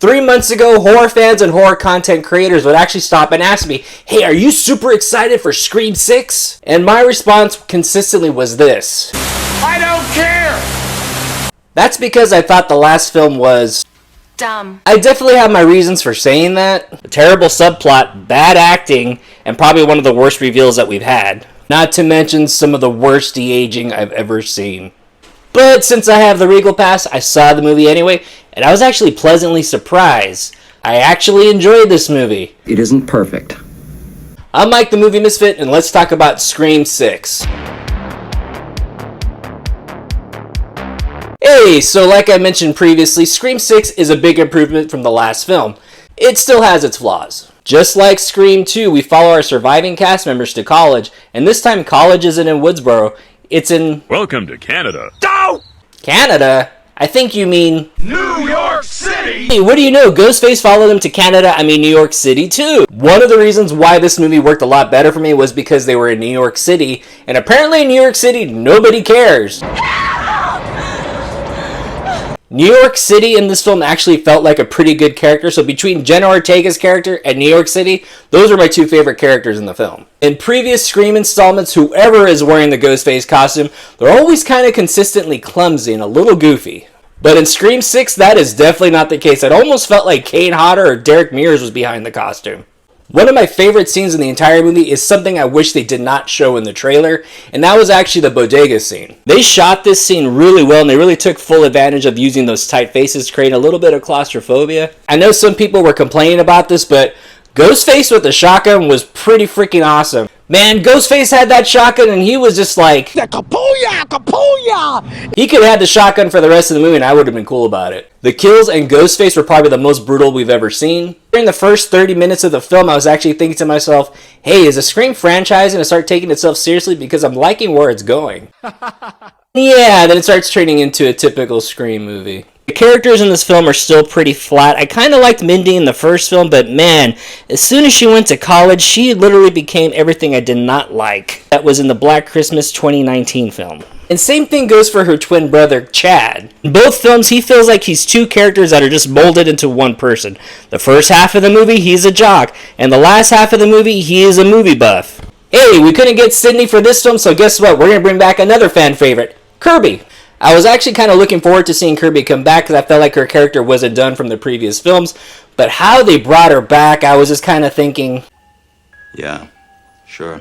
3 months ago, horror fans and horror content creators would actually stop and ask me, hey, are you super excited for Scream 6? And my response consistently was this: I don't care! That's because I thought the last film was dumb. I definitely have my reasons for saying that. A terrible subplot, bad acting, and probably one of the worst reveals that we've had. Not to mention some of the worst de-aging I've ever seen. But since I have the Regal Pass, I saw the movie anyway, and I was actually pleasantly surprised. I actually enjoyed this movie. It isn't perfect. I'm Mike the Movie Misfit, and let's talk about Scream 6. Hey, so like I mentioned previously, Scream 6 is a big improvement from the last film. It still has its flaws. Just like Scream 2, we follow our surviving cast members to college, and this time college isn't in Woodsboro, it's in... Welcome to Canada. Go! Canada? I think you mean... New York City! Hey, what do you know? Ghostface followed them to Canada, New York City too. One of the reasons why this movie worked a lot better for me was because they were in New York City, and apparently in New York City, nobody cares. New York City in this film actually felt like a pretty good character, so between Jenna Ortega's character and New York City, those are my two favorite characters in the film. In previous Scream installments, whoever is wearing the Ghostface costume, they're always kind of consistently clumsy and a little goofy. But in Scream 6, that is definitely not the case. It almost felt like Kane Hodder or Derek Mears was behind the costume. One of my favorite scenes in the entire movie is something I wish they did not show in the trailer, and that was actually the bodega scene. They shot this scene really well, and they really took full advantage of using those tight faces to create a little bit of claustrophobia. I know some people were complaining about this, but Ghostface with the shotgun was pretty freaking awesome. Man, Ghostface had that shotgun and he was just like... Kapuya! Kapuya! He could have had the shotgun for the rest of the movie and I would have been cool about it. The kills and Ghostface were probably the most brutal we've ever seen. During the first 30 minutes of the film, I was actually thinking to myself, hey, is the Scream franchise going to start taking itself seriously because I'm liking where it's going? Yeah, then it starts turning into a typical Scream movie. The characters in this film are still pretty flat. I kind of liked Mindy in the first film, but man, as soon as she went to college, she literally became everything I did not like. That was in the Black Christmas 2019 film. And same thing goes for her twin brother, Chad. In both films, he feels like he's two characters that are just molded into one person. The first half of the movie, he's a jock, and the last half of the movie, he is a movie buff. Hey, we couldn't get Sydney for this film, so guess what? We're going to bring back another fan favorite, Kirby. I was actually kind of looking forward to seeing Kirby come back because I felt like her character wasn't done from the previous films, but how they brought her back, I was just kind of thinking... Yeah, sure.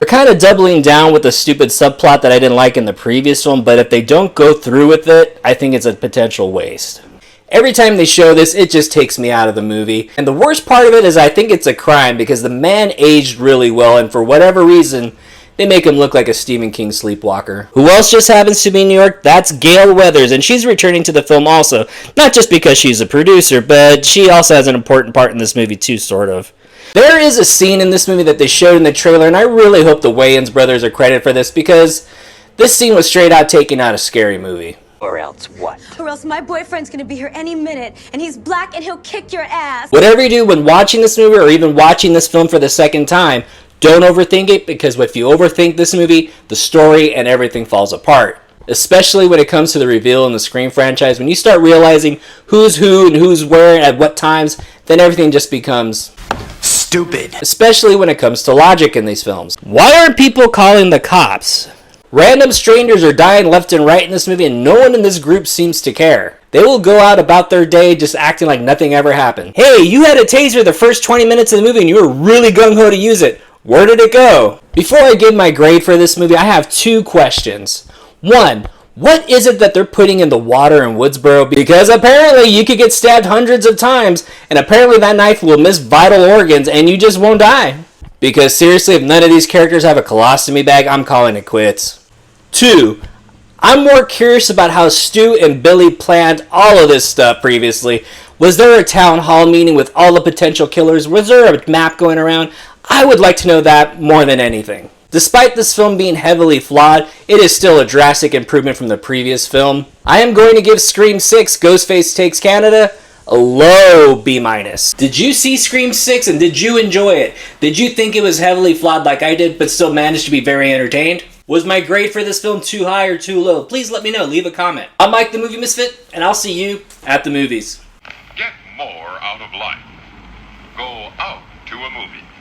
They're kind of doubling down with the stupid subplot that I didn't like in the previous film, but if they don't go through with it, I think it's a potential waste. Every time they show this, it just takes me out of the movie. And the worst part of it is I think it's a crime because the man aged really well, and for whatever reason, they make him look like a Stephen King sleepwalker. Who else just happens to be in New York? That's Gale Weathers, and she's returning to the film also. Not just because she's a producer, but she also has an important part in this movie too, sort of. There is a scene in this movie that they showed in the trailer, and I really hope the Wayans brothers are credited for this because this scene was straight out taken out of Scary Movie. Or else what? Or else my boyfriend's gonna be here any minute, and he's black and he'll kick your ass. Whatever you do when watching this movie or even watching this film for the second time, don't overthink it, because if you overthink this movie, the story and everything falls apart. Especially when it comes to the reveal in the Scream franchise. When you start realizing who's who and who's where at what times, then everything just becomes... stupid. Especially when it comes to logic in these films. Why aren't people calling the cops? Random strangers are dying left and right in this movie, and no one in this group seems to care. They will go out about their day just acting like nothing ever happened. Hey, you had a taser the first 20 minutes of the movie and you were really gung-ho to use it. Where did it go? Before I give my grade for this movie, I have two questions. One, what is it that they're putting in the water in Woodsboro? Because apparently you could get stabbed hundreds of times, and apparently that knife will miss vital organs and you just won't die. Because seriously, if none of these characters have a colostomy bag, I'm calling it quits. Two, I'm more curious about how Stu and Billy planned all of this stuff previously. Was there a town hall meeting with all the potential killers? Was there a map going around? I would like to know that more than anything. Despite this film being heavily flawed, it is still a drastic improvement from the previous film. I am going to give Scream 6 Ghostface Takes Canada a low B-. Did you see Scream 6 and did you enjoy it? Did you think it was heavily flawed like I did but still managed to be very entertained? Was my grade for this film too high or too low? Please let me know, leave a comment. I'm Mike the Movie Misfit, and I'll see you at the movies. Get more out of life. Go out to a movie.